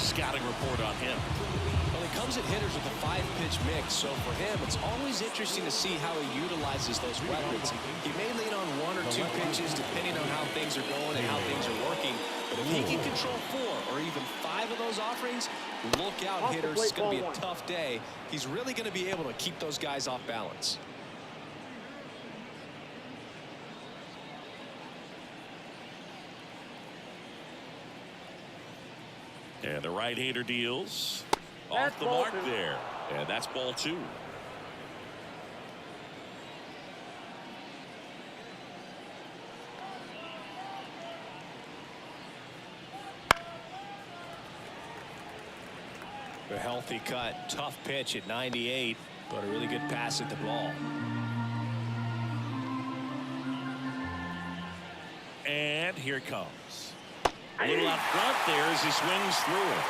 scouting report on him. Well, he comes at hitters with a 5-pitch mix, so for him, it's always interesting to see how he utilizes those weapons. He may lean on 1 or 2 pitches depending on how things are going and how things are working. But if he can control 4 or even 5 of those offerings, look out, hitters. It's going to be a tough day. He's really going to be able to keep those guys off balance. And the right-hander deals off the mark there. And that's ball 2. A healthy cut, tough pitch at 98, but a really good pass at the ball. And here it comes. A little out front there as he swings through it.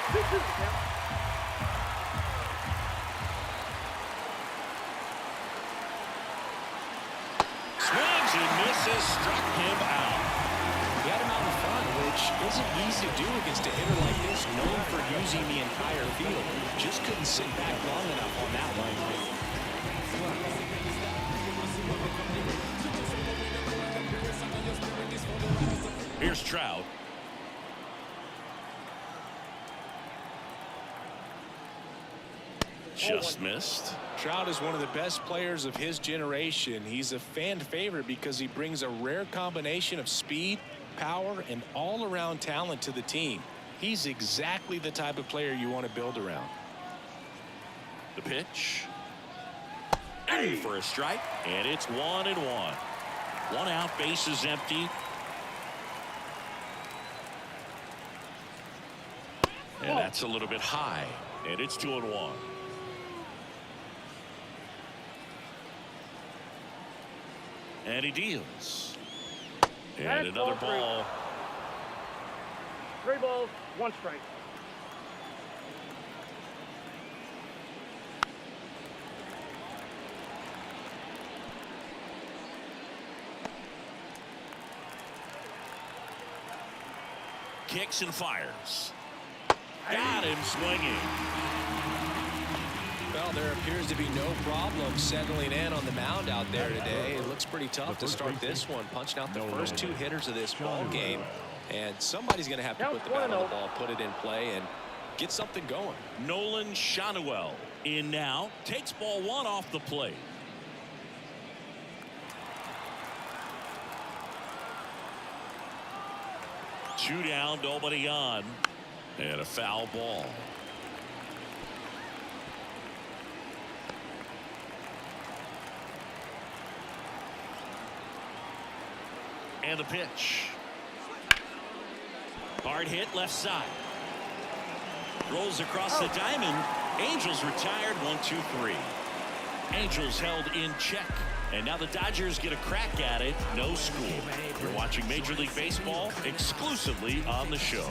Swings and misses, struck him out. He had him out in front, which isn't easy to do against a hitter like this, known for using the entire field. Just couldn't sit back long enough on that one. Here's Trout. Just missed. Trout is one of the best players of his generation. He's a fan favorite because he brings a rare combination of speed, power, and all-around talent to the team. He's exactly the type of player you want to build around. The pitch. In for a strike, and it's 1-1. 1 out, bases empty. And that's a little bit high, and it's 2-1. And he deals. And another ball. 3 balls, 1 strike. Kicks and fires. Got him swinging. Well, there appears to be no problem settling in on the mound out there today. It looks pretty tough to start this one, punching out the first 2 hitters of this ball game. And somebody's going to have to put the bat on the ball, put it in play, and get something going. Nolan Shanuel in now. Takes ball 1 off the plate. Two down, nobody on. And a foul ball. And the pitch. Hard hit left side. Rolls across the diamond. Angels retired 1-2-3. Angels held in check. And now the Dodgers get a crack at it. No score. You're watching Major League Baseball exclusively on the show.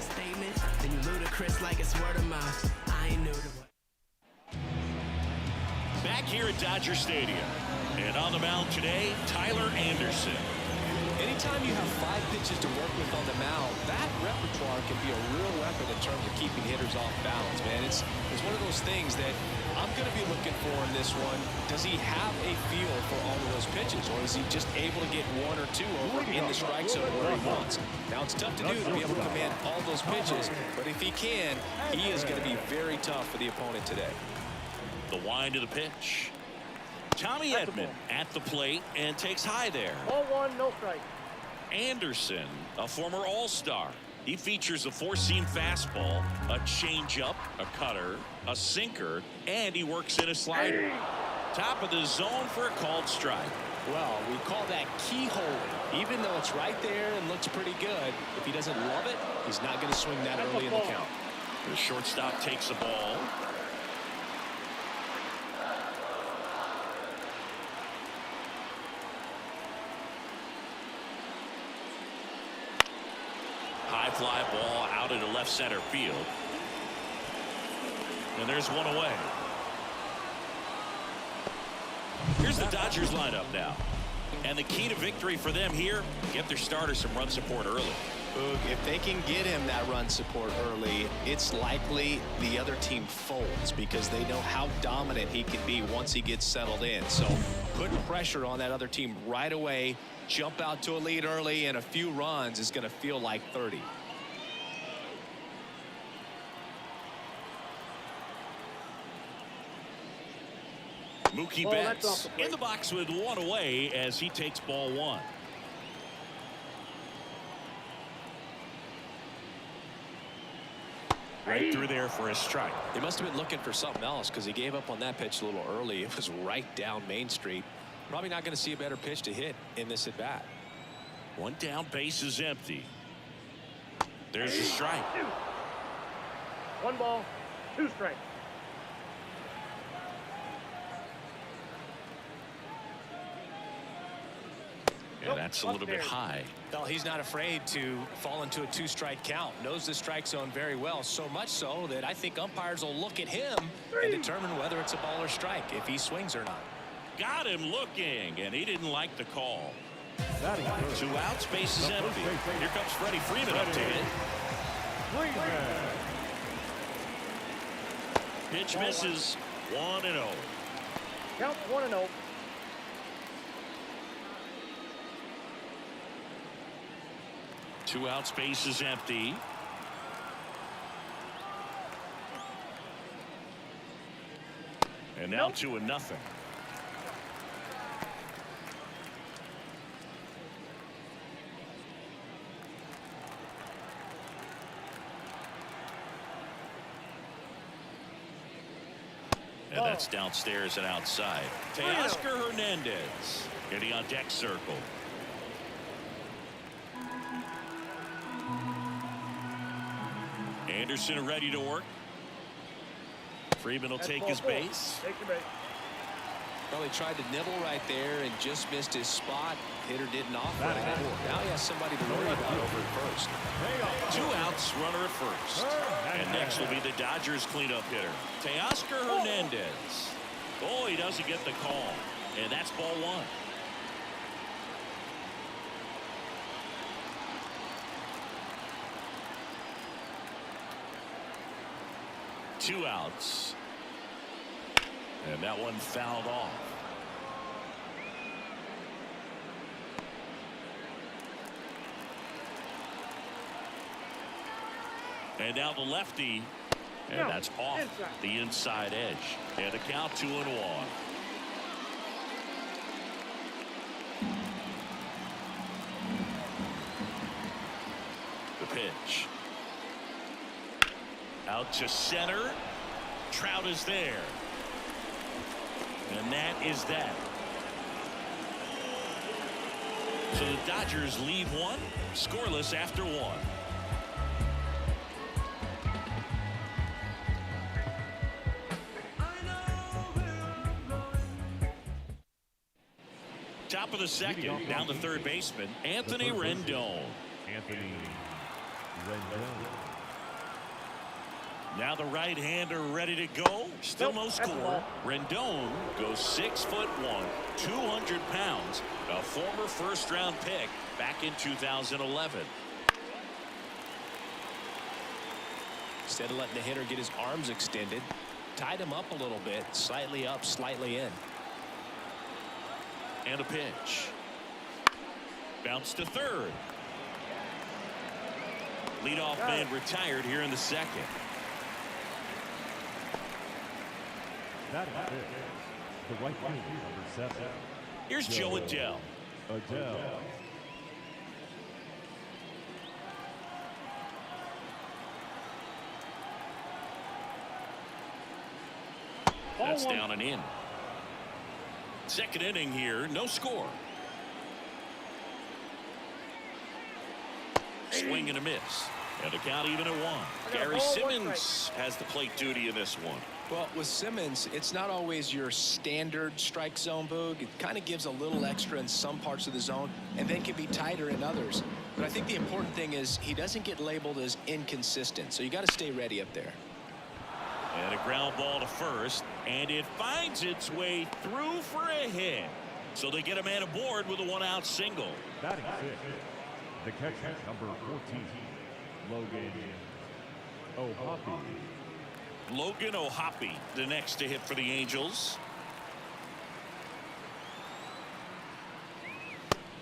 Back here at Dodger Stadium. And on the mound today, Tyler Anderson. Anytime you have 5 pitches to work with on the mound, that repertoire can be a real weapon in terms of keeping hitters off balance, man. It's one of those things that I'm going to be looking for in this one. Does he have a feel for all of those pitches, or is he just able to get 1 or 2 over in the strike zone where he wants? Now, it's tough to do to be able to command all those pitches, but if he can, he is going to be very tough for the opponent today. The wind of the pitch. Tommy Edman at the plate and takes high there. Ball 1, no strike. Anderson, a former All-Star. He features a 4-seam fastball, a changeup, a cutter, a sinker, and he works in a slider. Top of the zone for a called strike. Well, we call that keyhole. Even though it's right there and looks pretty good, if he doesn't love it, he's not going to swing that early in the count. The shortstop takes the ball. High fly ball out into left center field. And there's one away. Here's the Dodgers lineup now. And the key to victory for them here, get their starters some run support early. If they can get him that run support early, it's likely the other team folds because they know how dominant he can be once he gets settled in. So putting pressure on that other team right away, jump out to a lead early, and a few runs is going to feel like 30. Mookie Betts in the box with one away as he takes ball one. Right through there for a strike. He must have been looking for something else because he gave up on that pitch a little early. It was right down Main Street. Probably not going to see a better pitch to hit in this at bat. One down, base is empty. There's a strike. 1 ball, 2 strikes. Yeah, that's a little bit high. Well, he's not afraid to fall into a 2-strike count. Knows the strike zone very well. So much so that I think umpires will look at him and determine whether it's a ball or strike, if he swings or not. Got him looking, and he didn't like the call. 2 outs, base is empty. Here comes Freddie Freeman up to hit. Pitch misses. 1-0. Count 1-0. Two outs, base is empty. And now 2-0. And that's downstairs and outside. Teoscar Hernandez getting on deck circle. Anderson ready to work. Freeman will take his base. Take your base. Well, he tried to nibble right there and just missed his spot. Hitter didn't offer it. Now he has somebody to worry about over at first. 2 outs, runner at first. And next will be the Dodgers cleanup hitter, Teoscar Hernandez. Oh, he doesn't get the call. And that's ball 1. Two outs. And that one fouled off. And now the lefty. And that's off the inside edge. And the count 2-1. The pitch. Out to center. Trout is there. And that is that. So the Dodgers lead 1, scoreless after 1. Top of the second, down the third baseman, Anthony Rendon. Now the right-hander ready to go. Still no score. Rendon goes 6'1", 200 pounds. A former first-round pick back in 2011. Instead of letting the hitter get his arms extended, tied him up a little bit, slightly up, slightly in. And a pitch. Bounce to third. Leadoff man retired here in the second. That is the right field, number 7. Here's Joe Adell. That's down and in. Second inning here, no score. Swing and a miss. And the count even at 1. Gary Simmons has the plate duty in this one. Well, with Simmons, it's not always your standard strike zone, Boog. It kind of gives a little extra in some parts of the zone and then can be tighter in others. But I think the important thing is he doesn't get labeled as inconsistent, so you got to stay ready up there. And a ground ball to first, and it finds its way through for a hit. So they get a man aboard with a 1-out single. Batting 6, The catcher, number 14, Logan O'Hoppe. Logan O'Hoppe, the next to hit for the Angels.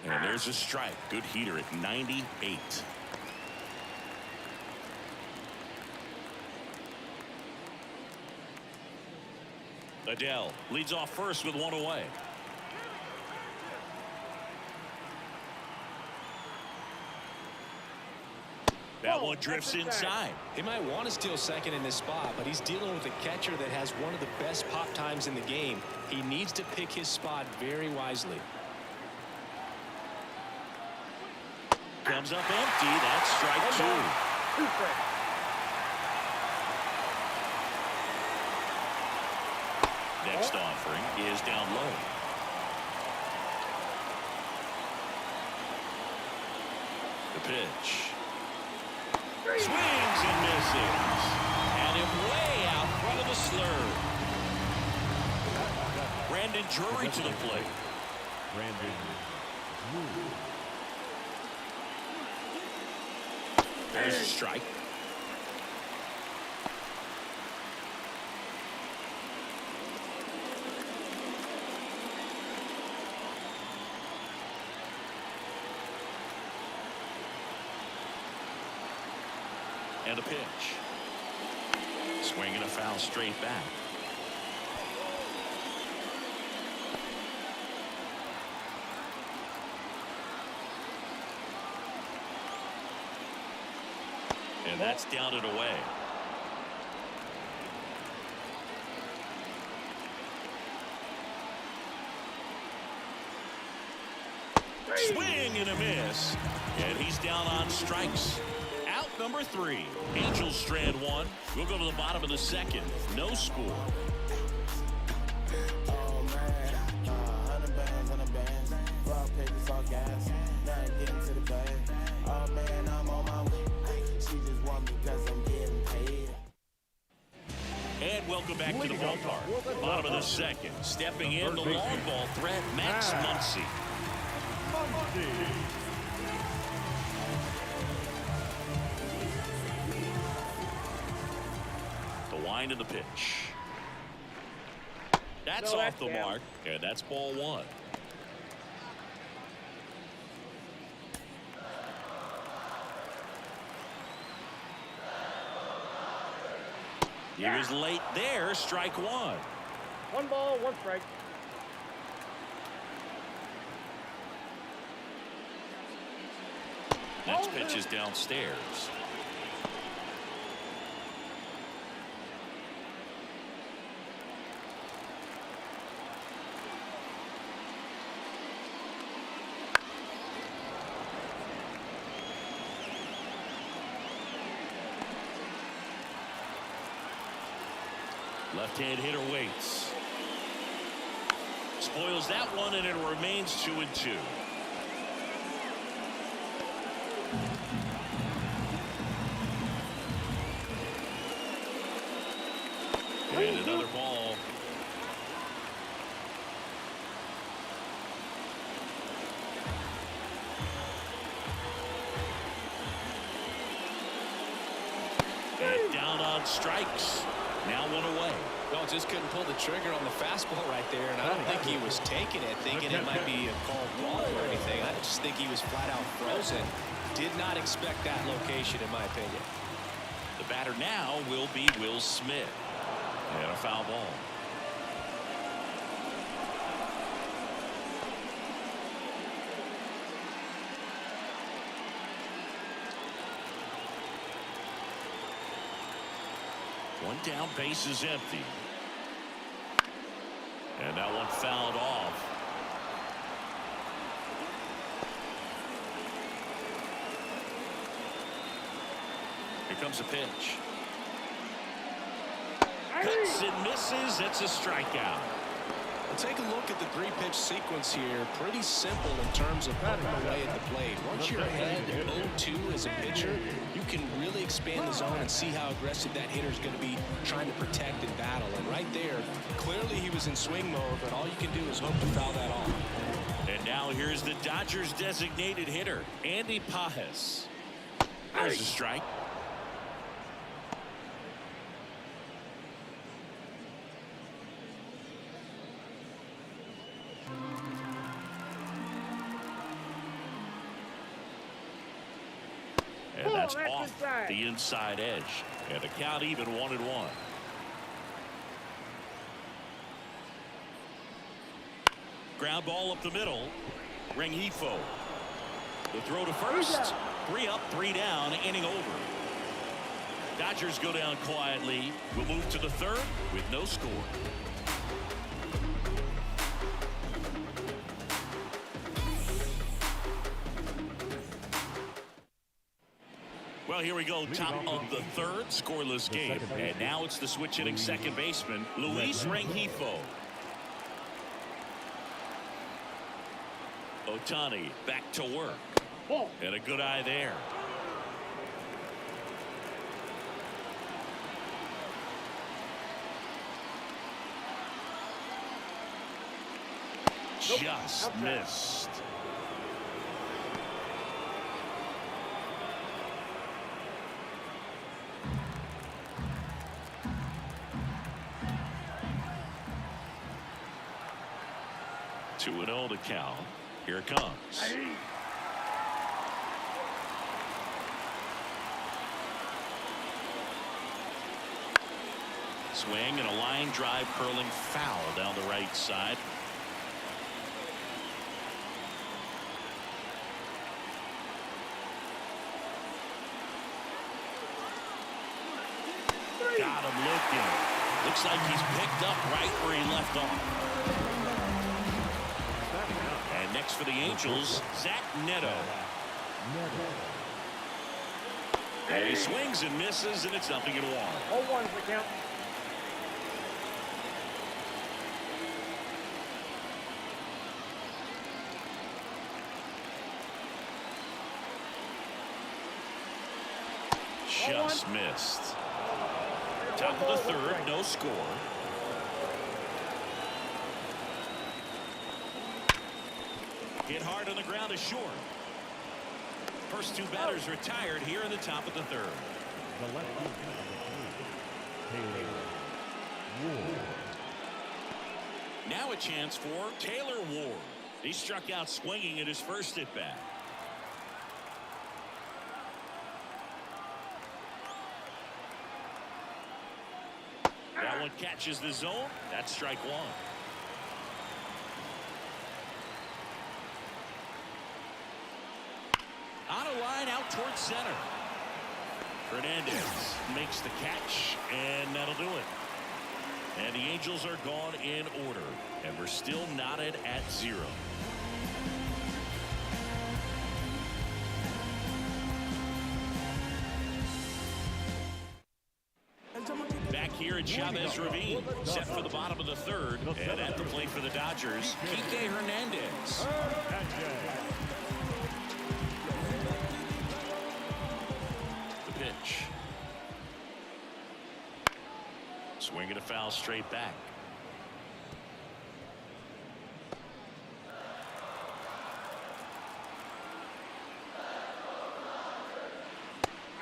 And there's a strike. Good heater at 98. Adele leads off first with one away. That one drifts inside. He might want to steal second in this spot, but he's dealing with a catcher that has one of the best pop times in the game. He needs to pick his spot very wisely. Comes up empty. That's strike two. 2 strikes. Next offering is down low. The pitch. Swings and misses. And him way out front of the slurve. Brandon Drury to the plate. Brandon Drury. There's a strike. And a pitch. Swinging a foul straight back. And that's down and away. Swing and a miss. And he's down on strikes. Out number 3. Angels strand 1. We'll go to the bottom of the second. No score. Oh man, 100 bands on the bands. Rock, paper, fuck gas. Nothing getting to the bag. Oh man, I'm on my way. She just want me because I'm getting paid. And welcome back to the ballpark. Bottom of the second. Stepping in the long ball threat, Max Muncy. The wind of the pitch. That's off the mark, and that's ball 1. He was late there, strike 1. 1 ball, 1 strike. Next pitch is downstairs. Left-hand hitter waits. Spoils that one, and it remains 2-2. And another ball. And down on strikes. Now 1 away. Well, just couldn't pull the trigger on the fastball right there, and I don't think he was taking it, thinking it might be a called ball or anything. I just think he was flat out frozen. Did not expect that location, in my opinion. The batter now will be Will Smith. And a foul ball. One down, base is empty. And that one fouled off. Here comes a pitch. Cuts and misses. It's a strikeout. Well, take a look at the 3-pitch sequence here. Pretty simple in terms of putting away at the plate. Once you're ahead 0-2 as a pitcher, you can really expand the zone and see how aggressive that hitter is going to be trying to protect and battle. And right there, clearly he was in swing mode, but all you can do is hope to foul that off. And And now here's the Dodgers designated hitter, Andy Pages. There's a strike. And that's off the inside edge. And the count even 1-1. Ground ball up the middle. Rengifo. The throw to first. 3 up, 3 down, inning over. Dodgers go down quietly. We'll move to the third with no score. Well, here we go, top of the third, scoreless game. And now it's the switch hitting second baseman, Luis Rengifo. Ohtani back to work. And a good eye there. Just missed. Two and 0 to count. Here it comes. Swing and a line drive curling foul down the right side. Got him looking. Looks like he's picked up right where he left off. And next for the Angels, Zach Neto. And he swings and misses, and it's 0-1. 0-1 for count. Just missed. Top of the third, no score. Hit hard on the ground is short. First two batters retired here in the top of the third. The left fielder, Taylor Ward. Now a chance for Taylor Ward. He struck out swinging at his first at bat. That one catches the zone. That's strike one. On a line out towards center. Hernandez makes the catch, and that'll do it. And the Angels are gone in order, and we're still knotted at 0. Back here at Chavez Ravine, set for the bottom of the third, and at the plate for the Dodgers, Kike Hernandez. The pitch. Swinging a foul straight back.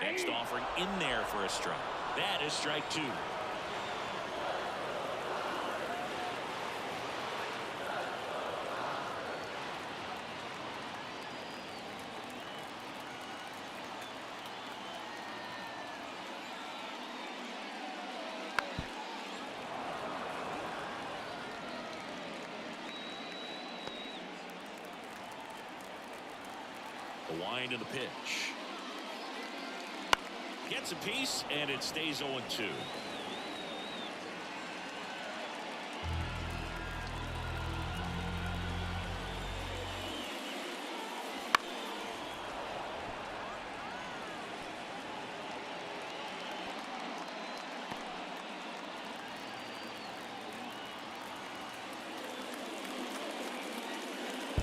Next offering in there for a strike. That is strike two. The wind of the pitch. Gets a piece, and it stays 0-2.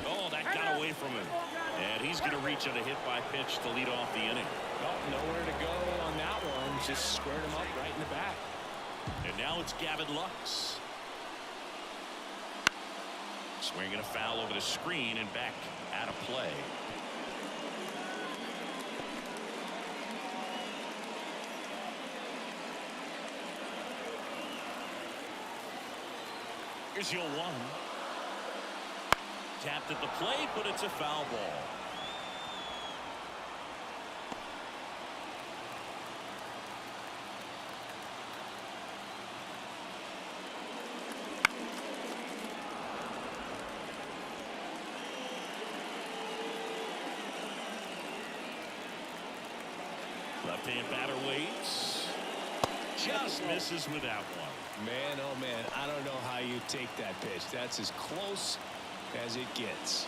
Oh, that got away from him. And he's going to reach on a hit by pitch to lead off the inning. Well, nowhere to go on that one. Just squared him up right in the back. And now it's Gavin Lux. Swinging a foul over the screen and back out of play. Here's your 1. Tapped at the plate, but it's a foul ball. Left-hand batter waits. Just misses with that one. Man, oh man, I don't know how you take that pitch. That's as close as it gets.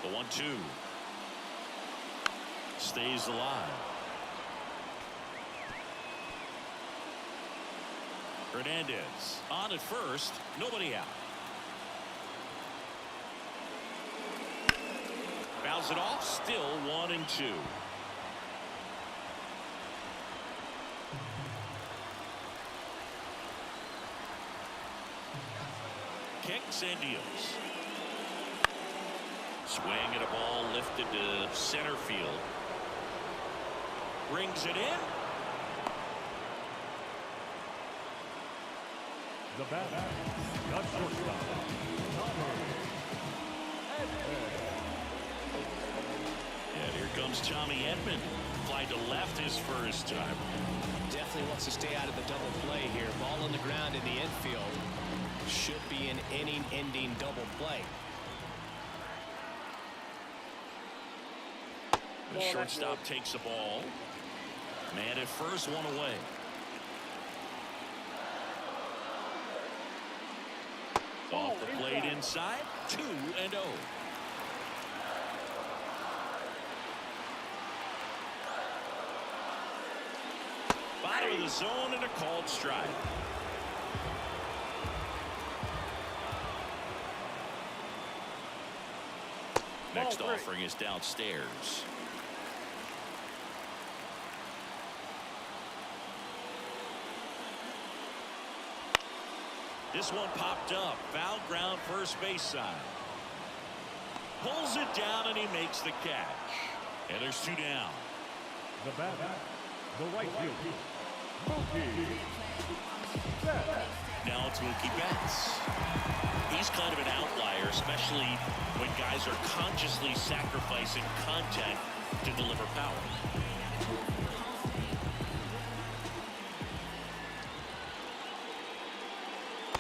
The 1-2 stays alive. Hernandez on at first, nobody out. Fouls it off, still 1-2. Kicks and deals. Swing at a ball lifted to center field. Brings it in. The batter, the shortstop. And here comes Tommy Edman. Fly to left his first time. Definitely wants to stay out of the double play here. Ball on the ground in the infield. Should be an inning-ending double play. The shortstop takes the ball. Man at first, 1 away. Off the plate inside, 2-0. Bottom of the zone and a called strike. Next offering is downstairs. This one popped up. Foul ground first base side. Pulls it down and he makes the catch. And there's 2 down. The batter, the right fielder, Mookie Betts. Now it's Mookie Betts. He's kind of an outlier, especially when guys are consciously sacrificing contact to deliver power.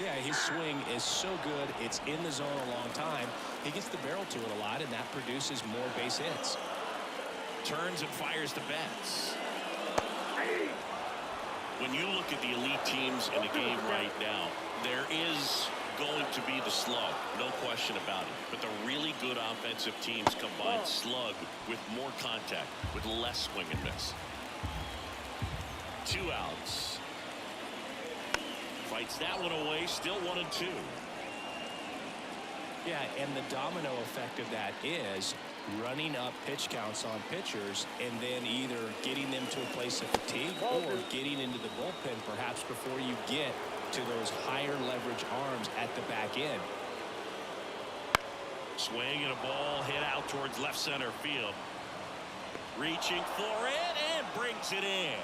Yeah, his swing is so good. It's in the zone a long time. He gets the barrel to it a lot, and that produces more base hits. Turns and fires to Betts. When you look at the elite teams in the game right now, there is going to be the slug, no question about it. But the really good offensive teams combine slug with more contact, with less swing and miss. 2 outs. Fights that one away, still 1-2. Yeah, and the domino effect of that is running up pitch counts on pitchers and then either getting them to a place of fatigue or getting into the bullpen perhaps before you get to those higher leverage arms at the back end. Swing and a ball hit out towards left center field. Reaching for it and brings it in.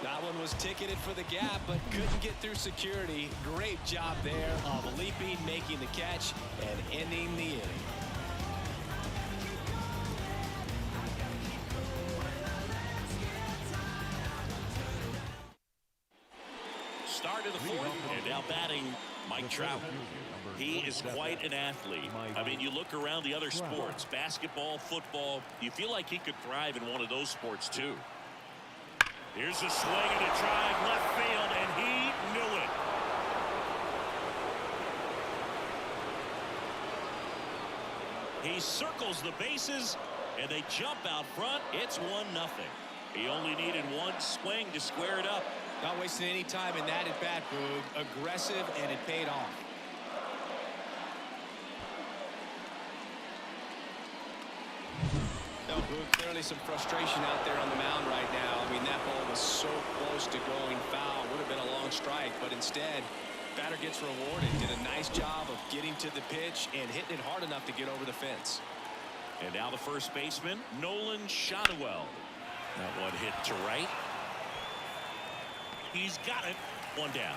That one was ticketed for the gap, but couldn't get through security. Great job there of leaping, making the catch, and ending the inning. Start of the 4th, and now batting Mike Trout. He is quite an athlete. I mean, you look around the other sports, basketball, football, you feel like he could thrive in one of those sports too. Here's a swing and a drive left field, and he knew it. He circles the bases, and they jump out front. It's 1-0. He only needed one swing to square it up. Not wasting any time in that at bat, Boog. Aggressive, and it paid off. No, Boog, clearly some frustration out there on the mound right now. I mean, that ball was so close to going foul. Would have been a long strike, but instead, batter gets rewarded. Did a nice job of getting to the pitch and hitting it hard enough to get over the fence. And now the first baseman, Nolan Shotwell. That one hit to right. He's got it. One down.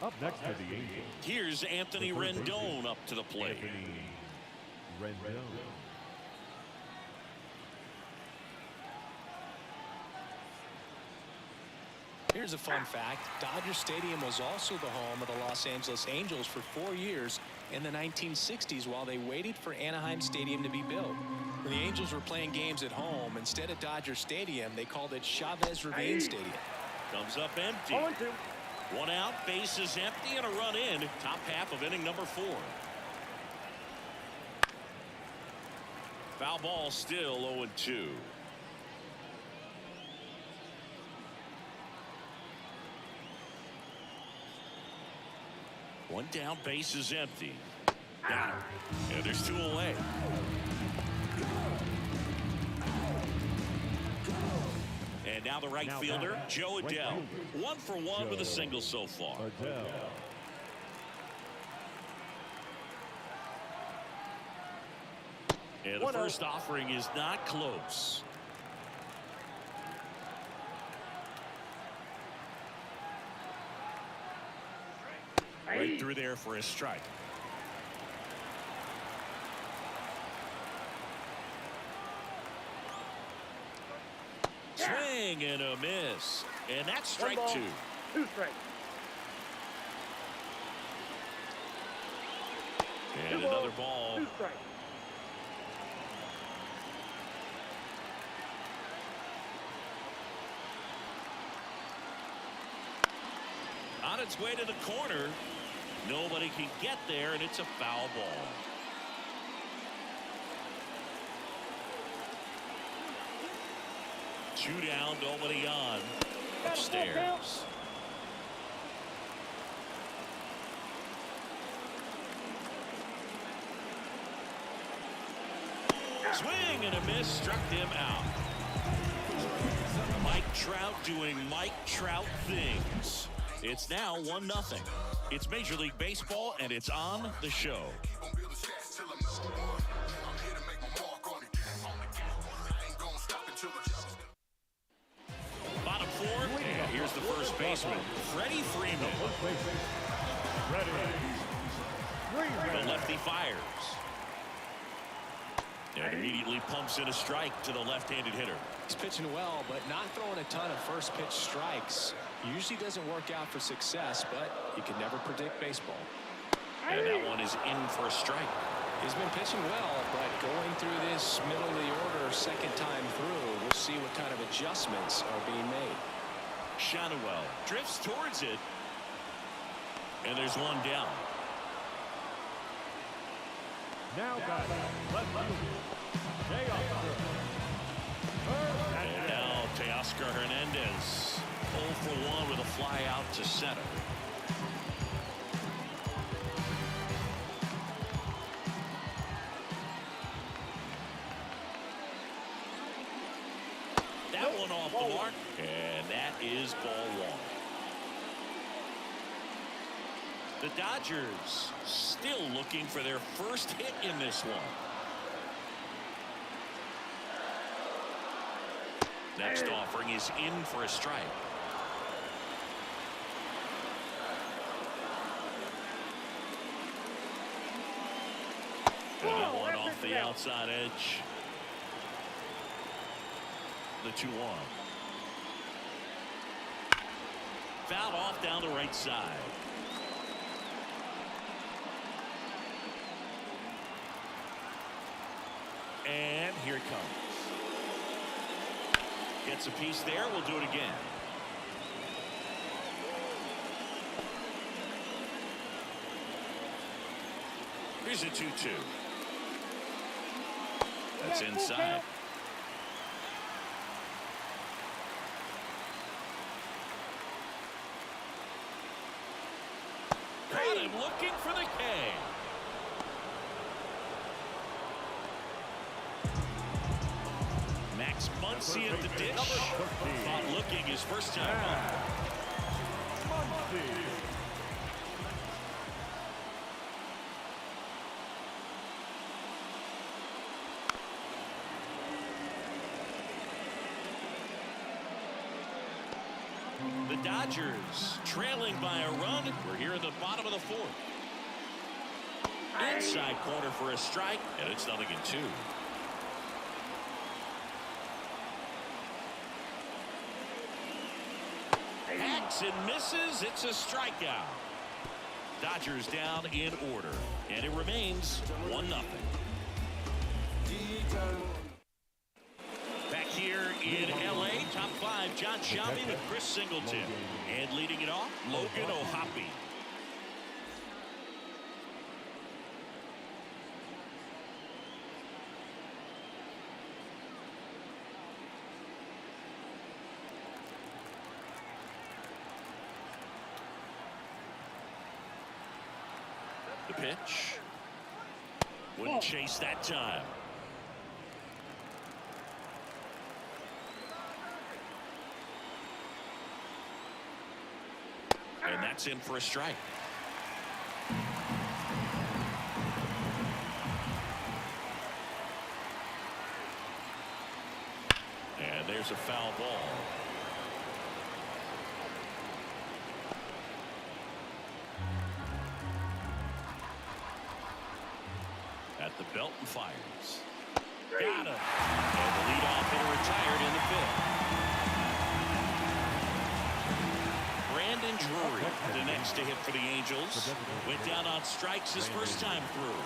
Up next for the Angels. Here's Anthony Rendon up to the plate. Anthony Rendon. Here's a fun fact. Dodger Stadium was also the home of the Los Angeles Angels for 4 years in the 1960s while they waited for Anaheim Stadium to be built. When the Angels were playing games at home, instead of Dodger Stadium, they called it Chavez Ravine Stadium. Comes up empty. 0-2. One out, bases empty, and a run in. Top half of inning number 4. Foul ball, still 0-2. One down, base is empty. Got him. And there's 2 away. And now the right fielder, Joe Adele. 1 for 1 with a single so far. Adele. And the first offering is not close. Right through there for a strike. Swing and a miss. And that's strike 2. 2 strikes. And another ball. 2 strikes. On its way to the corner. Nobody can get there, and it's a foul ball. Two down, nobody on. Upstairs. Swing and a miss, struck him out. Mike Trout doing Mike Trout things. It's now 1-0. It's Major League Baseball, and it's on the show. Bottom 4, and here's the first baseman, Freddie Freeman. The lefty fires. And immediately pumps in a strike to the left-handed hitter. He's pitching well, but not throwing a ton of first pitch strikes. Usually doesn't work out for success, but you can never predict baseball. And that one is in for a strike. He's been pitching well, but going through this middle of the order second time through, we'll see what kind of adjustments are being made. Shotwell drifts towards it. And there's one down. Now got left fielder. And now Teoscar Hernandez 0 for 1 with a fly out to center. That one off the mark, and that is ball 1. The Dodgers still looking for their first hit in this one. Next offering is in for a strike. And that one off the outside edge. The 2-1. Fouled off down the right side. And here it comes. Gets a piece there. We'll do it again. Here's a 2-2. That's inside. Got him looking for the K. Muncy at the dish. Thought looking his first time up. The Dodgers trailing by a run. We're here in the bottom of the fourth. Inside corner for a strike, and it's 0-2. Hacks and misses. It's a strikeout. Dodgers down in order, and it remains 1-0. Back here in L.A., top five, John Shelby with Chris Singleton. And leading it off, Logan O'Hoppe. The pitch. Wouldn't chase that time. And that's in for a strike. And there's a foul ball. At the belt and fires. Got him. And the leadoff hitter retired in the fifth. Brandon Drury, the next to hit for the Angels. Went down on strikes his first time through.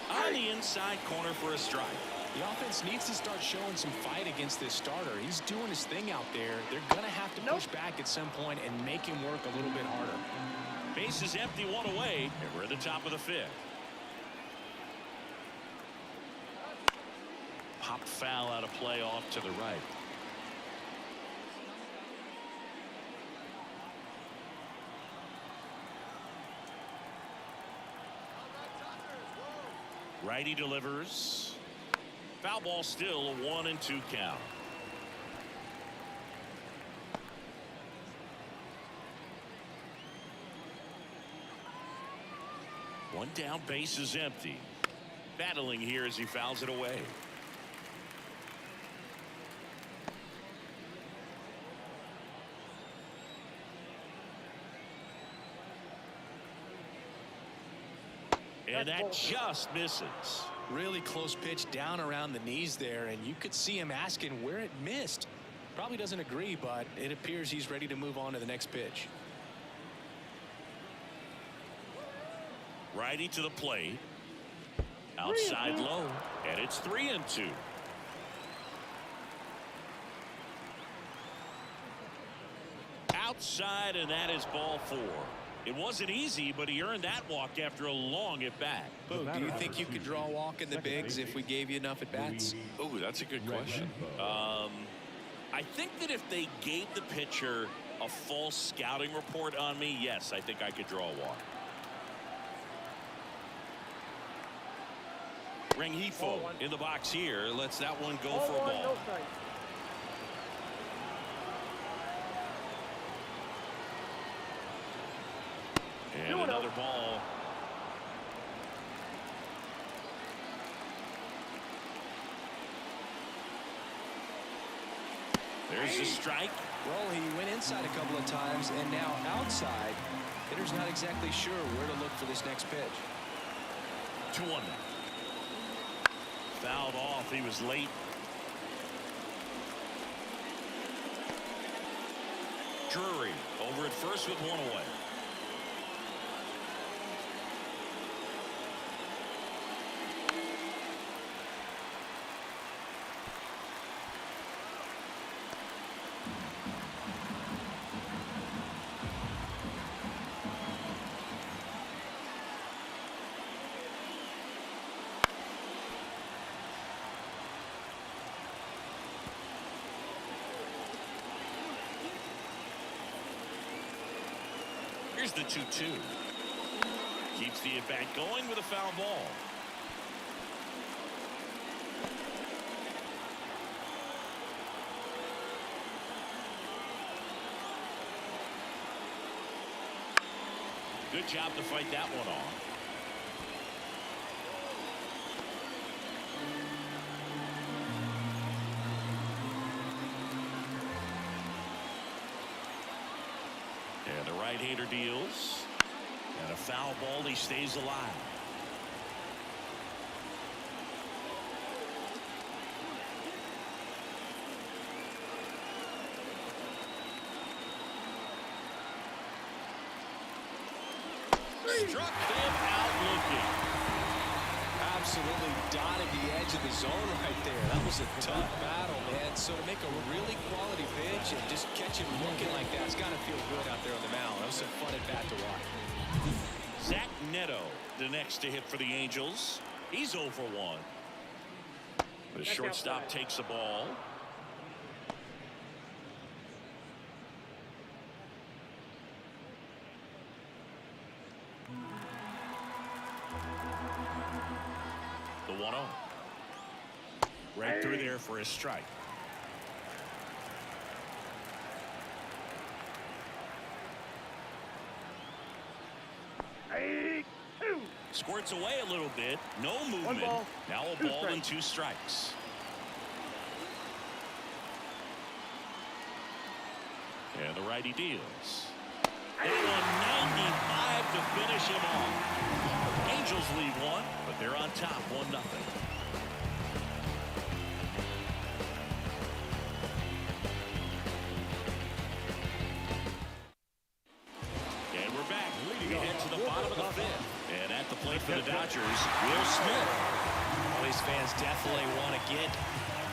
On the inside corner for a strike. The offense needs to start showing some fight against this starter. He's doing his thing out there. They're going to have to push back at some point and make him work a little bit harder. Base is empty, one away, and we're at the top of the fifth. Popped foul out of play off to the right. Righty delivers. Foul ball, still a 1-2 count. One down, base is empty. Battling here as he fouls it away. And that just misses. Really close pitch down around the knees there, and you could see him asking where it missed. Probably doesn't agree, but it appears he's ready to move on to the next pitch. Righty to the plate. Outside low, and it's 3-2. Outside, and that is ball 4. It wasn't easy, but he earned that walk after a long at-bat. Do you think you could draw a walk in the bigs if we gave you enough at-bats? Oh, that's a good question. I think that if they gave the pitcher a full scouting report on me, yes, I think I could draw a walk. Rengifo in the box here. Lets that one go for a ball. No strike. And another ball. There's the strike. Well, he went inside a couple of times, and now outside. Hitter's not exactly sure where to look for this next pitch. 2-1. Fouled off. He was late. Drury over at first with one away. Here's the 2-2. Keeps the at-bat going with a foul ball. Good job to fight that one off. And the right-hander deals. And a foul ball. He stays alive. Struck him out looking. Absolutely dotted the edge of the zone right there. That was a tough battle, man. So to make a really quality pitch and just catch him looking like that, it's got to feel good out there on the mound. That was some fun at bat to watch. Zach Neto, the next to hit for the Angels. He's 0 for 1. The shortstop takes the ball. The 1-0. Right through there for a strike. Squirts away a little bit. No movement. Now a ball and 2 strikes. And the righty deals. And a 95 to finish him off. Angels lead 1, but they're on top 1-0. And we're back. We head to the bottom of the 5th. And at the plate for the Dodgers, Will Smith. All these fans definitely want to get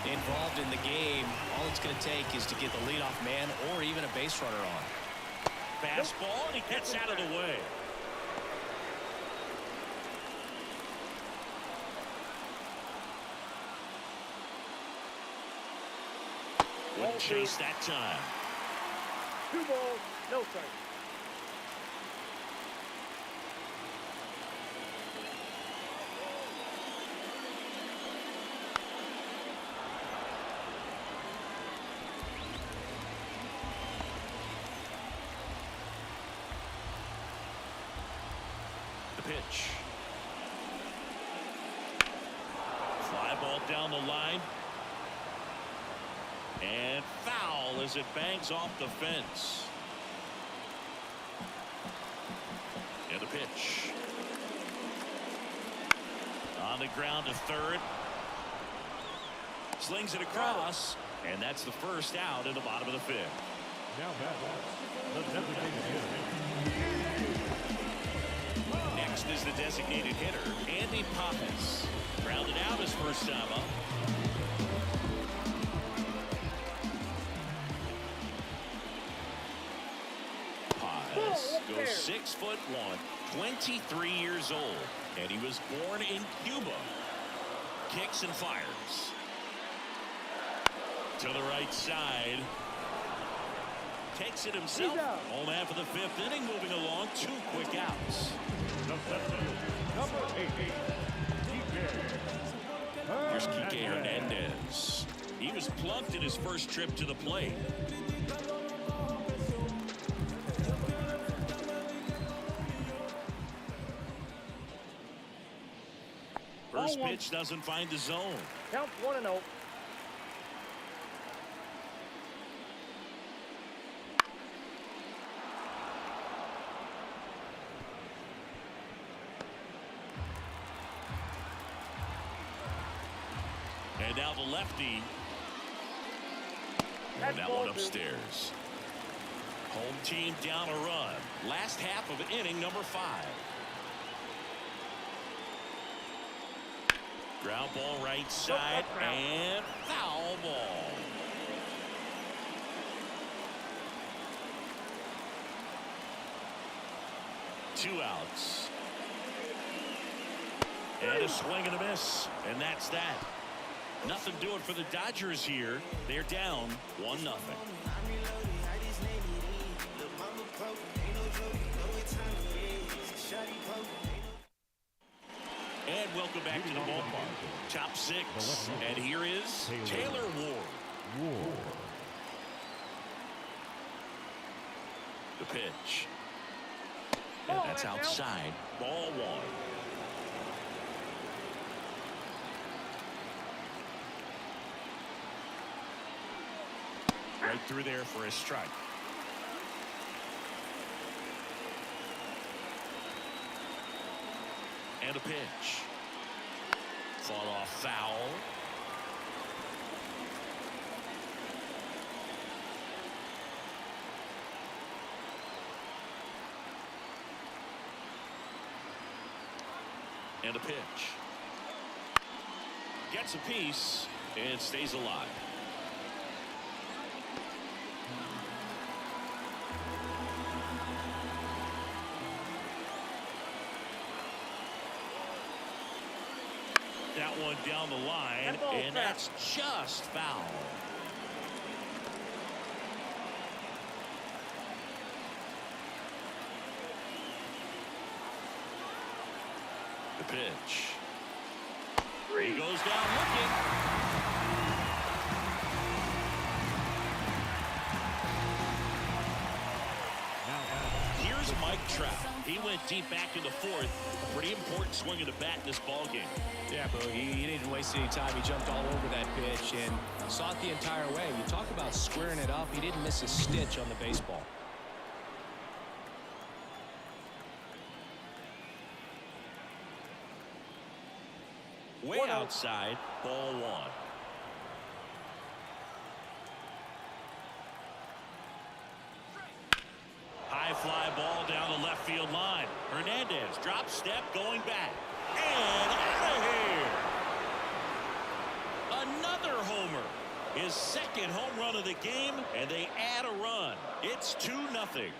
involved in the game. All it's going to take is to get the leadoff man or even a base runner on. Fastball, and he gets out of the way. Wouldn't chase that time. 2 balls, no strike. Pitch. Fly ball down the line. And foul as it bangs off the fence. And the pitch. On the ground to third. Slings it across. And that's the first out in the bottom of the 5th. Now batting, the designated hitter. Next is the designated hitter, Andy Pappas. Grounded out his first time up. Pappas goes 6'1", 23 years old, and he was born in Cuba. Kicks and fires. To the right side. Takes it himself. Home half of the 5th inning, moving along. 2 quick outs. Number 8, Here's Kike Hernandez. He was plunked in his first trip to the plate. First pitch doesn't find the zone. Count 1-0. And now the lefty. And that one upstairs. Home team down a run. Last half of inning number 5. Ground ball right side and foul ball. Two outs. And a swing and a miss. And that's that. Nothing doing for the Dodgers here. They're down 1-0. welcome back to the ballpark. Top 6, and here is Taylor Ward. The pitch. And that's outside. Ball 1. Right through there for a strike. And a pitch. Fall off foul. And a pitch. Gets a piece and stays alive. That one down the line, and that's just foul. The pitch. He goes down looking. Here's Mike Trout. He went deep back in the 4th. Pretty important swing of the bat in this ball game. Yeah, but he didn't waste any time. He jumped all over that pitch and saw it the entire way. You talk about squaring it up. He didn't miss a stitch on the baseball. Way outside, ball 1. High fly ball down the left field line. Hernandez drop step going back. And out of here. Another homer. His 2nd home run of the game, and they add a run. It's 2-0.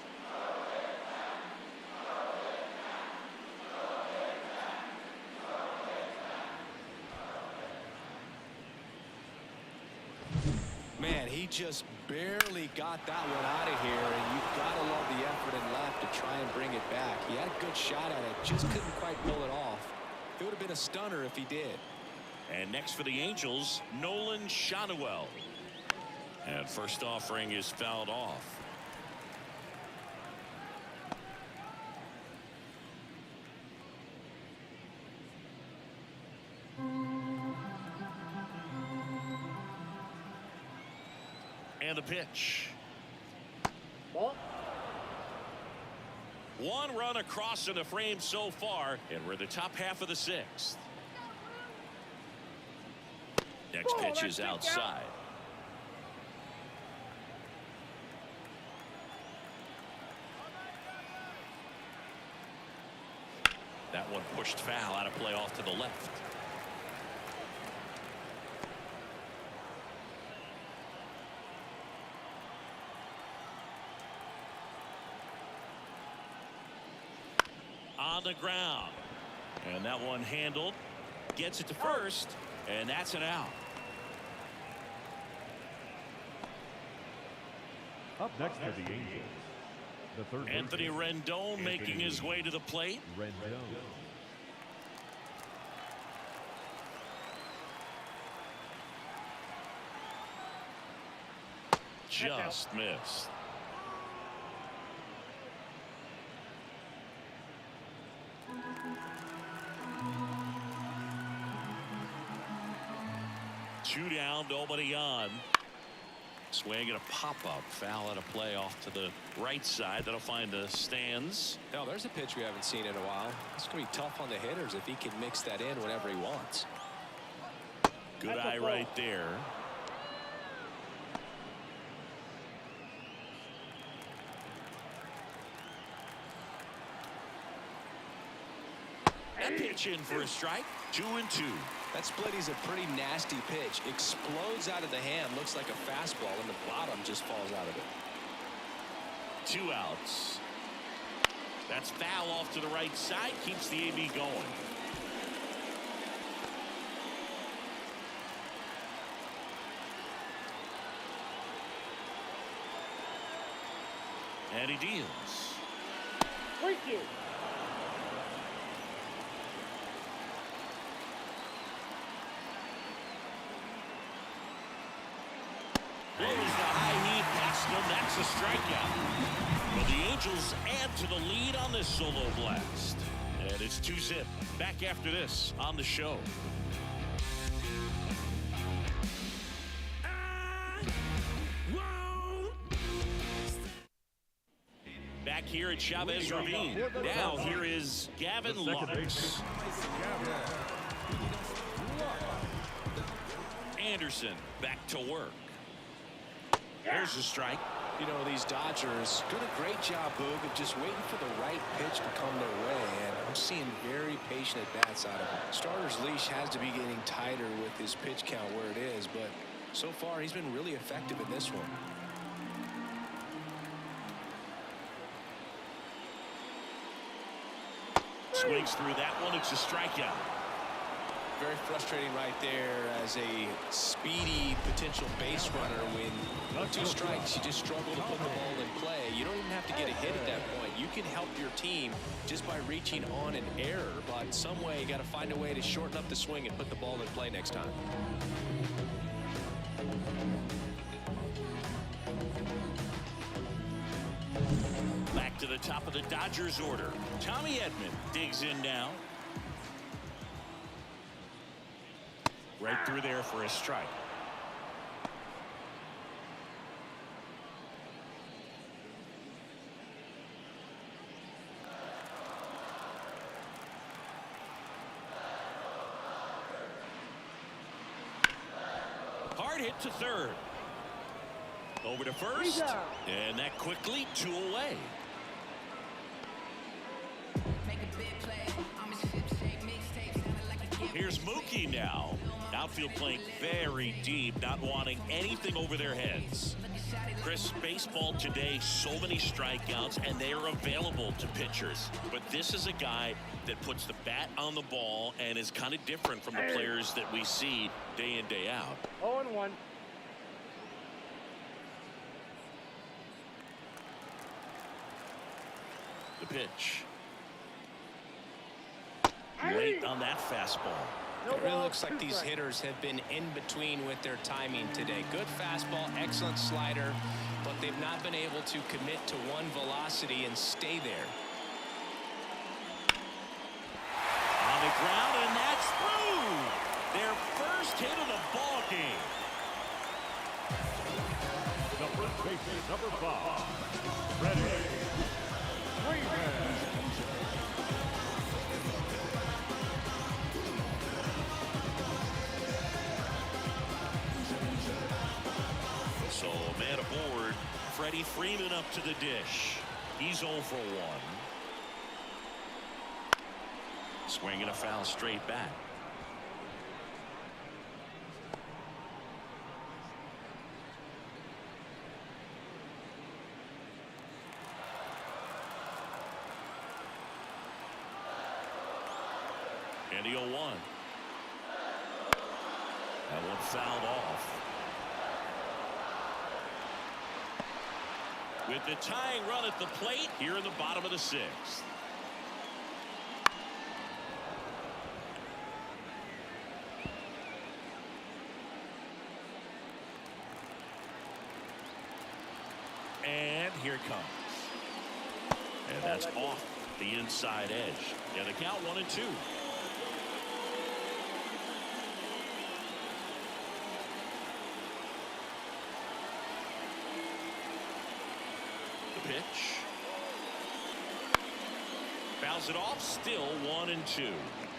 Man, he just barely got that one out of here, and you've got to love the effort and left to try and bring it back. He had a good shot at it, just couldn't quite pull it off. It would have been a stunner if he did. And next for the Angels, Nolan Shotwell. And first offering is fouled off. And the pitch. Ball. 1 run across in the frame so far, and we're in the top half of the 6th. Next pitch is outside. That one pushed foul, out of play off to the left. On the ground, and that one handled, gets it to first, and that's an out. Up next for the Angels, the third Anthony baseman, Rendon making his way to the plate. Rendon. Just missed. Two down, nobody on. Swing and a pop-up, foul out of play off to the right side. That'll find the stands. Now, there's a pitch we haven't seen in a while. It's going to be tough on the hitters if he can mix that in whenever he wants. Good eye right there. That pitch in for a strike. 2-2. That split is a pretty nasty pitch. Explodes out of the hand. Looks like a fastball, and the bottom just falls out of it. 2 outs. That's foul off to the right side. Keeps the AB going. And he deals. Thank you. That's a strikeout. Well, the Angels add to the lead on this solo blast. And it's 2-0. Back after this on the show. Back here at Chavez Ravine. Now here is Gavin Lux. Anderson back to work. There's a strike. You know, these Dodgers doing a great job, Boog, of just waiting for the right pitch to come their way, and I'm seeing very patient at-bats out of him. Starter's leash has to be getting tighter with his pitch count where it is, but so far he's been really effective in this one. Swings through that one. It's a strikeout. Very frustrating right there as a speedy potential base runner. When 2 strikes, you just struggle to put the ball in play. You don't even have to get a hit at that point. You can help your team just by reaching on an error, but some way you got to find a way to shorten up the swing and put the ball in play next time. Back to the top of the Dodgers order. Tommy Edman digs in now. Right through there for a strike. Hard hit to third. Over to first. And that quickly 2 away. Here's Mookie now. Outfield playing very deep, not wanting anything over their heads. Chris, baseball today, so many strikeouts, and they are available to pitchers. But this is a guy that puts the bat on the ball and is kind of different from the players that we see day in, day out. 0-1. The pitch. Late on that fastball. It really looks like these hitters have been in between with their timing today. Good fastball, excellent slider, but they've not been able to commit to one velocity and stay there. On the ground, and that's through. Their first hit of the ball game. The first baseman, number 5, Freddie Freeman. So a man aboard. Freddie Freeman up to the dish. He's 0 for 1. Swinging a foul straight back. And the 0-1. That one fouled off. With the tying run at the plate here in the bottom of the 6th. And here it comes. And that's off the inside edge. And the count 1-2. Pitch. Fouls it off. Still 1-2.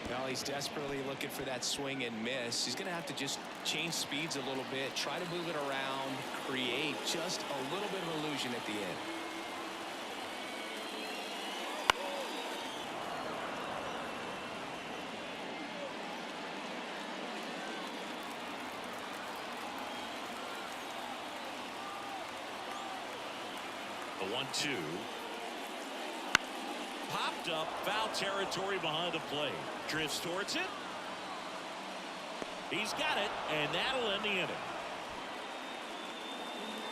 Well, he's desperately looking for that swing and miss. He's going to have to just change speeds a little bit, try to move it around, create just a little bit of illusion at the end. The 1-2. Popped up, foul territory behind the plate. Drifts towards it. He's got it, and that'll end the inning.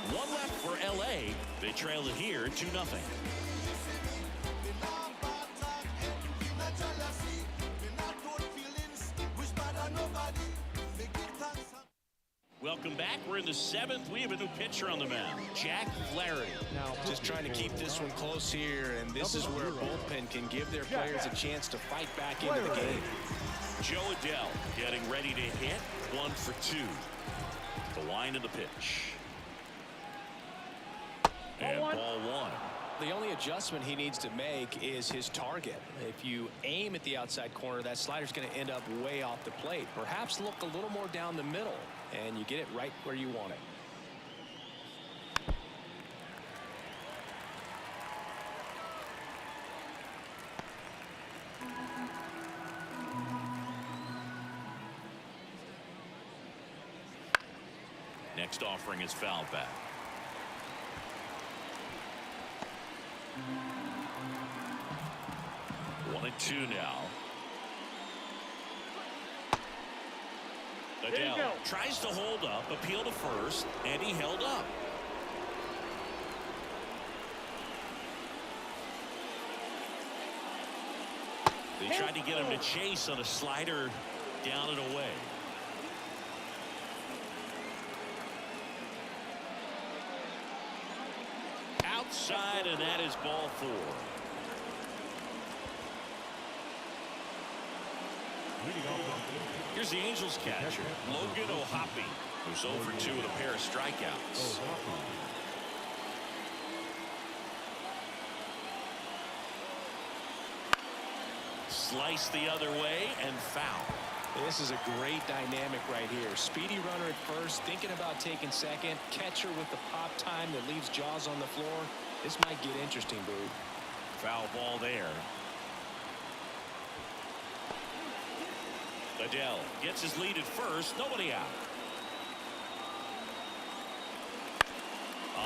1 left for LA. They trail it here 2-0. Welcome back. We're in the 7th. We have a new pitcher on the mound, Jack Flaherty. Now, just trying to keep this one close here, and this is where a bullpen can give their players a chance to fight back into the game. Joe Adell getting ready to hit. 1 for 2. The wind of the pitch. And ball 1. The only adjustment he needs to make is his target. If you aim at the outside corner, that slider's going to end up way off the plate. Perhaps look a little more down the middle, and you get it right where you want it. Next offering is fouled back. 1-2 now. Adell tries to hold up, appeal to first, and he held up. They tried to get him to chase on a slider down and away. Outside, and that is ball 4. Here's the Angels catcher, Logan O'Hoppe, who's 0 for 2 with a pair of strikeouts. Slice the other way and foul. This is a great dynamic right here. Speedy runner at first, thinking about taking second. Catcher with the pop time that leaves Jaws on the floor. This might get interesting, Boo. Foul ball there. Adell gets his lead at first. Nobody out.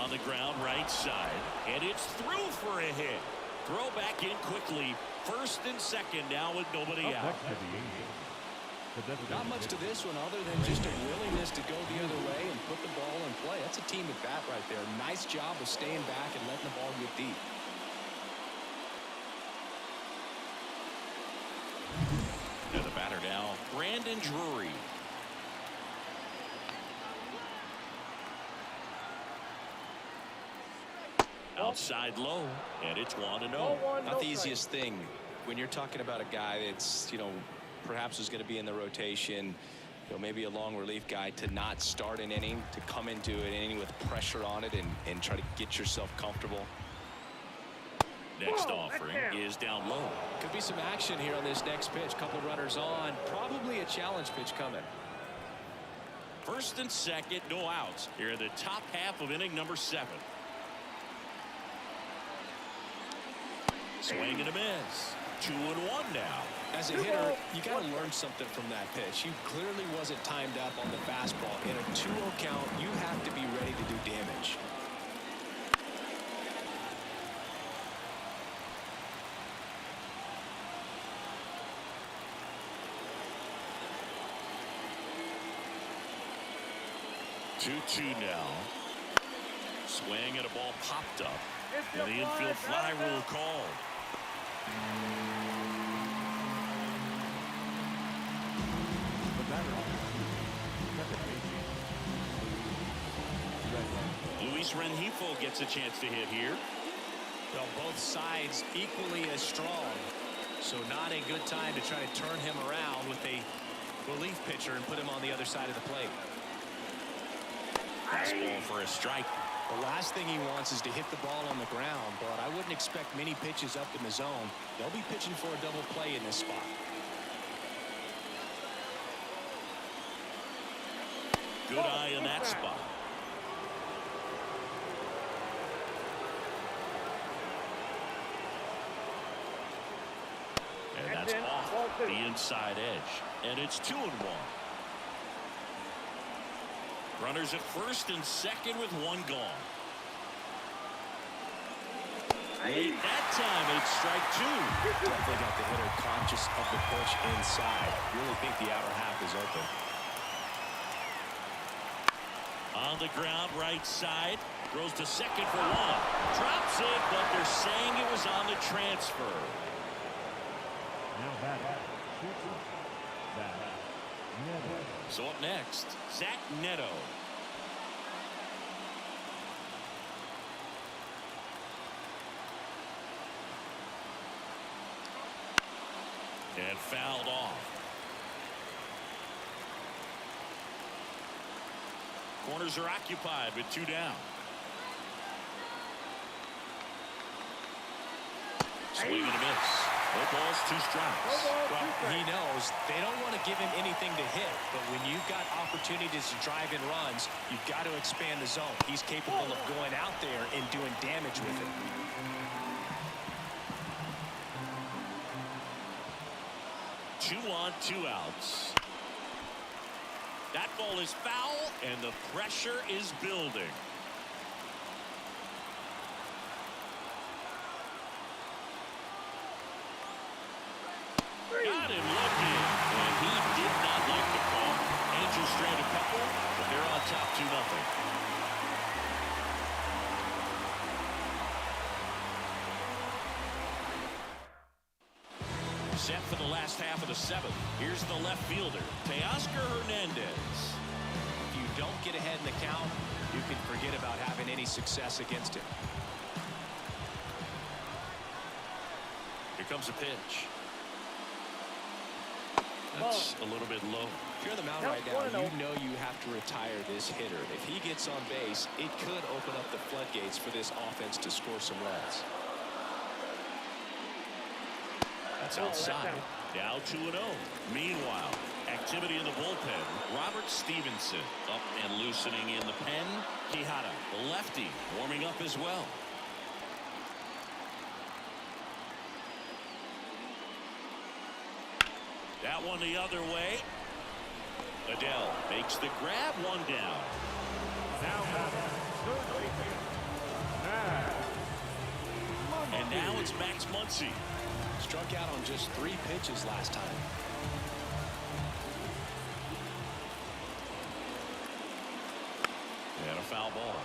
On the ground, right side. And it's through for a hit. Throw back in quickly. First and second now with nobody out. Not much to this one other than just a willingness to go the other way and put the ball in play. That's a team at bat right there. Nice job of staying back and letting the ball get deep. And the batter now, Brandon Drury. Outside low, and it's 1-0. Not the easiest thing when you're talking about a guy that's, perhaps is going to be in the rotation, maybe a long relief guy, to not start an inning, to come into an inning with pressure on it and try to get yourself comfortable. Next offering is down low. Could be some action here on this next pitch. Couple runners on. Probably a challenge pitch coming. First and second, no outs here in the top half of inning number 7. Swing and a miss. 2-1 now. As a hitter, you got to learn something from that pitch. You clearly wasn't timed up on the fastball. In a 2-0 count, you have to be ready to do damage. Two now. Swing and a ball popped up. And the infield fly rule called. Luis Rengifo gets a chance to hit here. Well, both sides equally as strong. So not a good time to try to turn him around with a relief pitcher and put him on the other side of the plate. Fastball for a strike. The last thing he wants is to hit the ball on the ground, but I wouldn't expect many pitches up in the zone. They'll be pitching for a double play in this spot. Good eye in that spot. And that's off the inside edge. And it's 2-1. Runners at first and second with 1 gone. Late that time, it's strike 2. Definitely got the hitter conscious of the push inside. Really think the outer half is open. On the ground, right side. Throws to second for 1. Drops it, but they're saying it was on the transfer. Now batting. So up next, Zach Neto. And fouled off. Corners are occupied with 2 down. Swing and a miss. No balls, 2 strikes. Well, he knows they don't want to give him anything to hit, but when you've got opportunities to drive in runs, you've got to expand the zone. He's capable of going out there and doing damage with it. Two on, 2 outs. That ball is foul, and the pressure is building. Got him looking, and he did not like the call. Angels strand a couple, but they're on top 2-0. Set for the last half of the 7th. Here's the left fielder, Teoscar Hernandez. If you don't get ahead in the count, you can forget about having any success against him. Here comes a pitch. That's a little bit low. If you're on the mound right now, you know you have to retire this hitter. If he gets on base, it could open up the floodgates for this offense to score some runs. That's outside. Now 2-0. Meanwhile, activity in the bullpen. Robert Stevenson up and loosening in the pen. Quijada, the lefty, warming up as well. That one the other way. Adele makes the grab, 1 down. And now it's Max Muncy. Struck out on just 3 pitches last time. And a foul ball.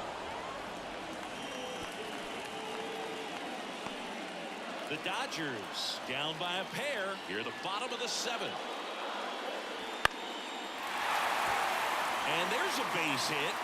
The Dodgers down by a pair here at the bottom of the 7th. And there's a base hit.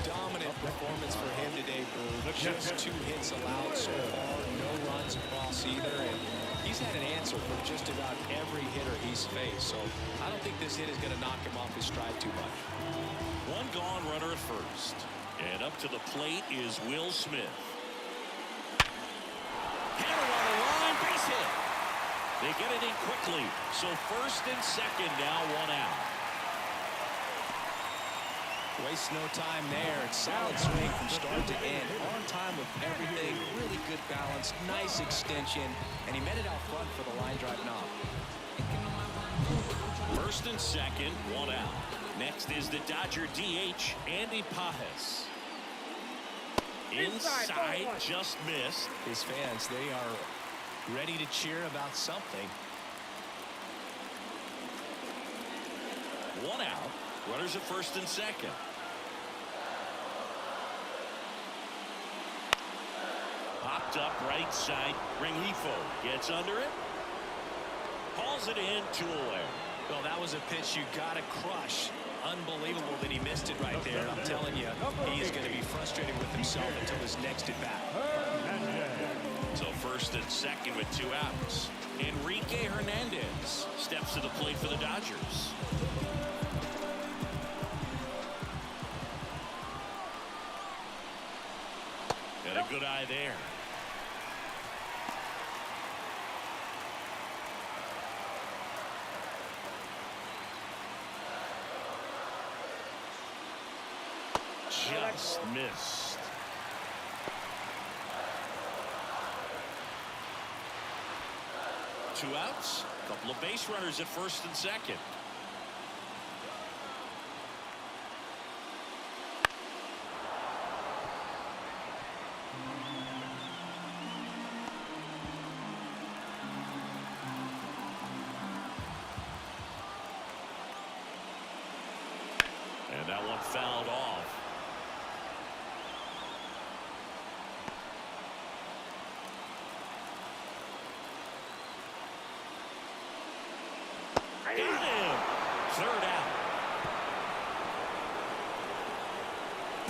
Dominant performance for him today, Boo. Just 2 hits allowed so far, no runs across either, and he's had an answer for just about every hitter he's faced, so I don't think this hit is going to knock him off his stride too much. 1 gone, runner at first. And up to the plate is Will Smith. Hammer on the line, base hit. They get it in quickly, so first and second now, 1 out. Waste no time there. It's solid swing from start to end. On time with everything. Really good balance. Nice extension. And he met it out front for the line drive knob. First and second, 1 out. Next is the Dodger DH, Andy Pajes. Inside, just missed. His fans, they are ready to cheer about something. 1 out. Runners at first and second. Popped up right side. Rengifo gets under it. Hauls it in, 2 away. Well, that was a pitch you got to crush. Unbelievable that he missed it right there. I'm telling you, he is going to be frustrated with himself until his next at bat. So first and second with 2 outs. Enrique Hernandez steps to the plate for the Dodgers. Got a good eye there. Just missed. Two outs. Couple of base runners at first and second. And that one fouled off.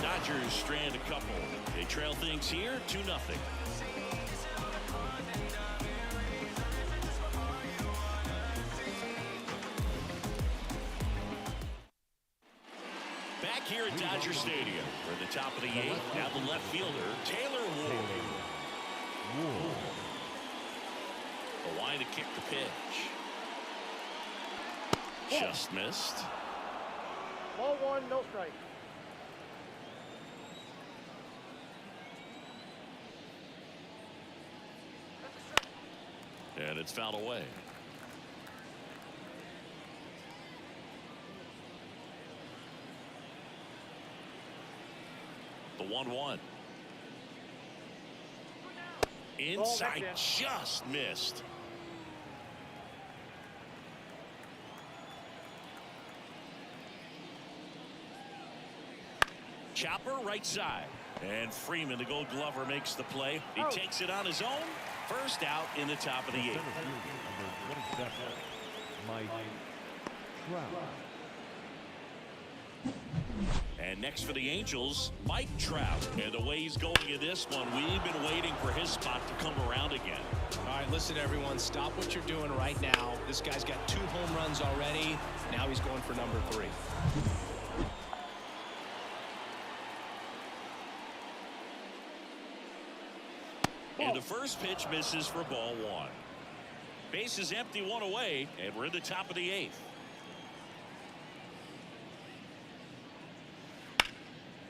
Dodgers strand a couple. They trail things here 2-0. Back here at Dodger Stadium for the top of the 8th. Now the left fielder, Taylor Ward. The line to kick the pitch. Just missed. Ball 1, no strike. And it's fouled away. The 1-1. Inside, just missed. Chopper right side. And Freeman, the Gold Glover, makes the play. He takes it on his own. First out in the top of the 8th. And next for the Angels, Mike Trout. And the way he's going in this one, we've been waiting for his spot to come around again. All right, listen, everyone, stop what you're doing right now. This guy's got 2 home runs already. Now he's going for number 3. And the first pitch misses for ball 1. Base is empty, 1 away, and we're in the top of the 8th.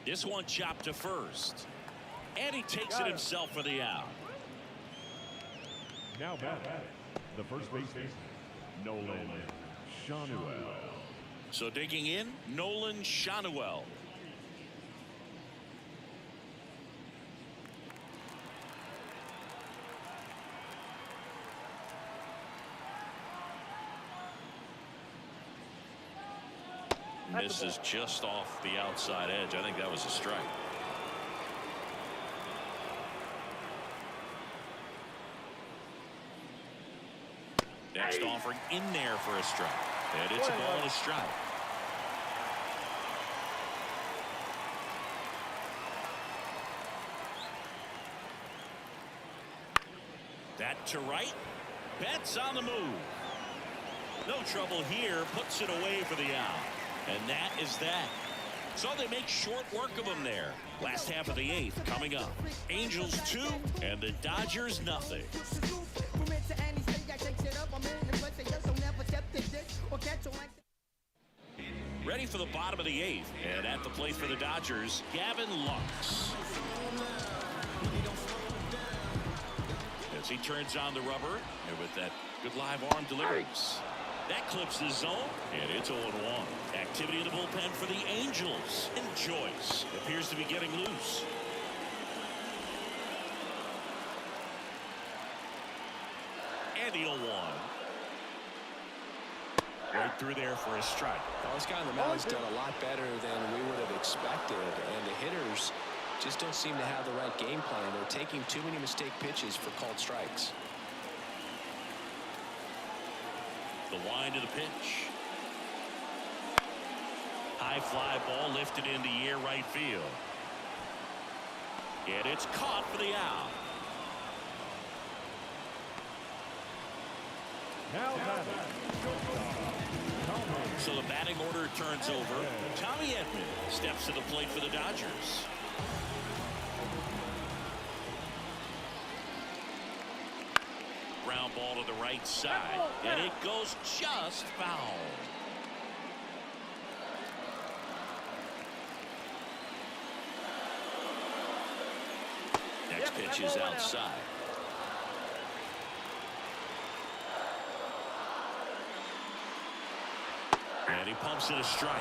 This one chopped to first. And he takes it himself for the out. Now batting, the first baseman, Nolan Shanuel. So digging in, Nolan Shanuel. Misses just off the outside edge. I think that was a strike. Next offering in there for a strike. And it's a ball and a strike. That to right. Betts on the move. No trouble here. Puts it away for the out. And that is that. So they make short work of them there. Last half of the 8th coming up. Angels 2 and the Dodgers nothing. Ready for the bottom of the 8th. And at the plate for the Dodgers, Gavin Lux. As he turns on the rubber, and with that good live arm delivers. That clips the zone, and it's 0-1. Activity in the bullpen for the Angels. And Joyce appears to be getting loose. And the 0-1. Right through there for a strike. Well, this guy on the mound has done a lot better than we would have expected, and the hitters just don't seem to have the right game plan. They're taking too many mistake pitches for called strikes. The wind of the pitch. High fly ball lifted in the air right field. And it's caught for the out. Now batting, So the batting order turns over. Tommy Edman steps to the plate for the Dodgers. Ground ball to the right side, and it goes just foul. Next pitch is outside. And he pumps it a strike.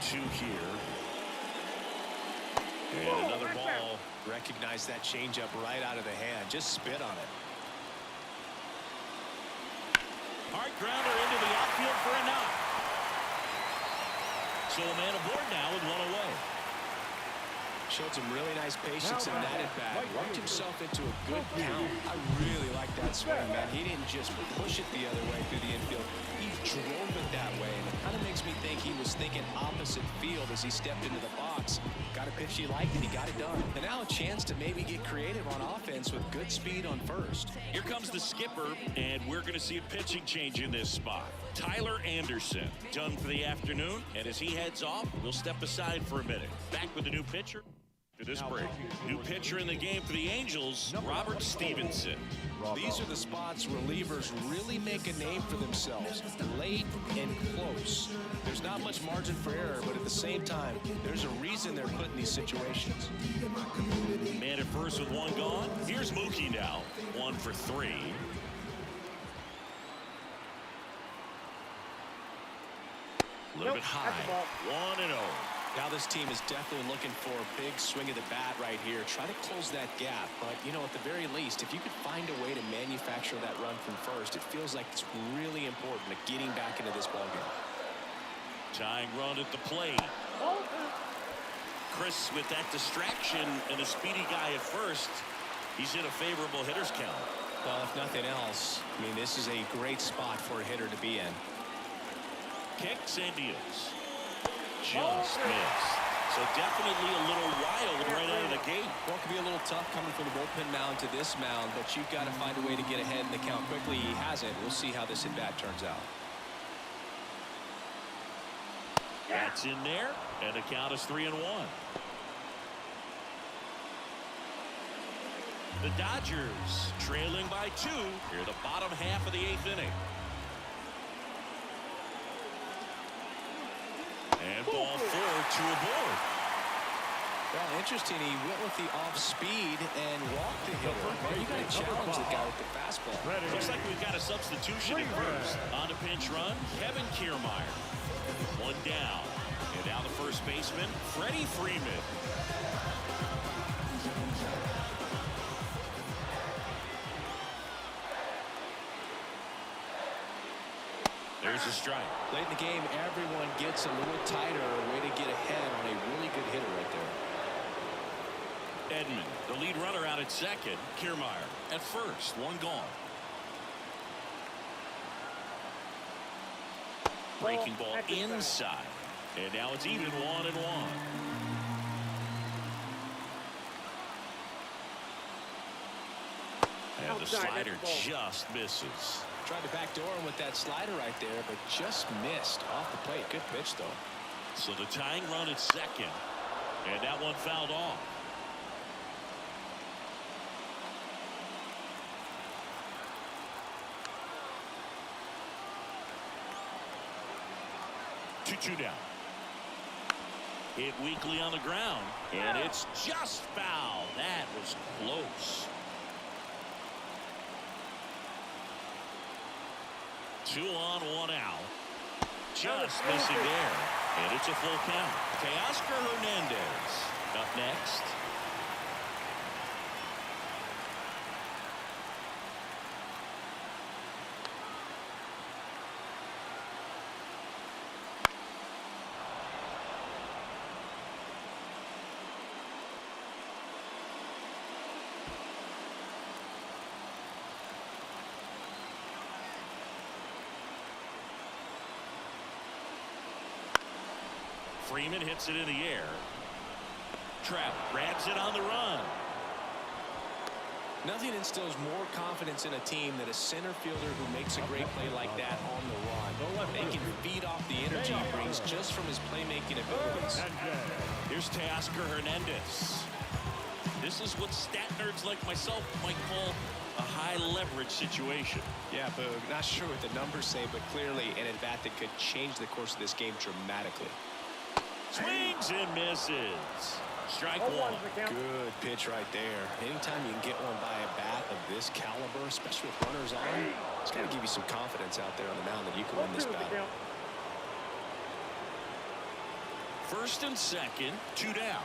Two here. And another ball. Recognize that changeup right out of the hand. Just spit on it. Hard grounder into the outfield for a knock. So a man aboard now with 1 away. Showed some really nice patience in that at bat. Worked himself into a good count. I really like that swing, man. He didn't just push it the other way through the infield. He drove it that way. And it kind of makes me think he was thinking opposite field as he stepped into the box. Got a pitch he liked, and he got it done. And now a chance to maybe get creative on offense with good speed on first. Here comes the skipper, and we're going to see a pitching change in this spot. Tyler Anderson done for the afternoon, and as he heads off, we'll step aside for a minute. Back with a new pitcher for this break. New pitcher in the game for the Angels, Robert Stevenson. These are the spots relievers really make a name for themselves. Late and close. There's not much margin for error, but at the same time, there's a reason they're put in these situations. Man at first with one gone. Here's Mookie now. 1 for 3. A little bit high. 1-0. Now this team is definitely looking for a big swing of the bat right here. Try to close that gap. But, you know, at the very least, if you could find a way to manufacture that run from first, it feels like it's really important to getting back into this ballgame. Tying run at the plate. Chris with that distraction and a speedy guy at first. He's in a favorable hitter's count. Well, if nothing else, I mean, this is a great spot for a hitter to be in. Kicks and deals. Just missed. So definitely a little wild right out of the gate. Well, it could be a little tough coming from the bullpen mound to this mound, but you've got to find a way to get ahead in the count quickly. He hasn't. We'll see how this at-bat turns out. That's in there, and the count is 3-1. The Dodgers trailing by 2 here, the bottom half of the 8th inning. And ball 4, 2 aboard. Well, interesting. He went with the off speed and walked the hitter. Well, you got to challenge the guy with the fastball. Looks like we've got a substitution at first. On a pinch run, Kevin Kiermaier. 1 down. And now the first baseman, Freddie Freeman. There's a strike. Late in the game, everyone gets a little tighter. A way to get ahead on a really good hitter right there. Edman, the lead runner, out at second. Kiermaier at first. 1 gone. Breaking ball inside. And now it's even 1-1. And the slider just misses. Tried to backdoor him with that slider right there, but just missed off the plate. Good pitch, though. So the tying run at second. And that one fouled off. Two down. Hit weakly on the ground, and it's just foul. That was close. 2 on, 1 out. Just missing there, and it's a full count. Teoscar Hernandez up next. Freeman hits it in the air. Trout grabs it on the run. Nothing instills more confidence in a team than a center fielder who makes a great play like that on the run. They can feed off the energy he brings just from his playmaking abilities. Here's Teoscar Hernandez. This is what stat nerds like myself might call a high leverage situation. Yeah, Boog, not sure what the numbers say, but clearly an at-bat that could change the course of this game dramatically. Swings and misses. Strike 1. Good pitch right there. Anytime you can get one by a bat of this caliber, especially with runners on, it's got to give you some confidence out there on the mound that you can win this battle. First and second, 2 down.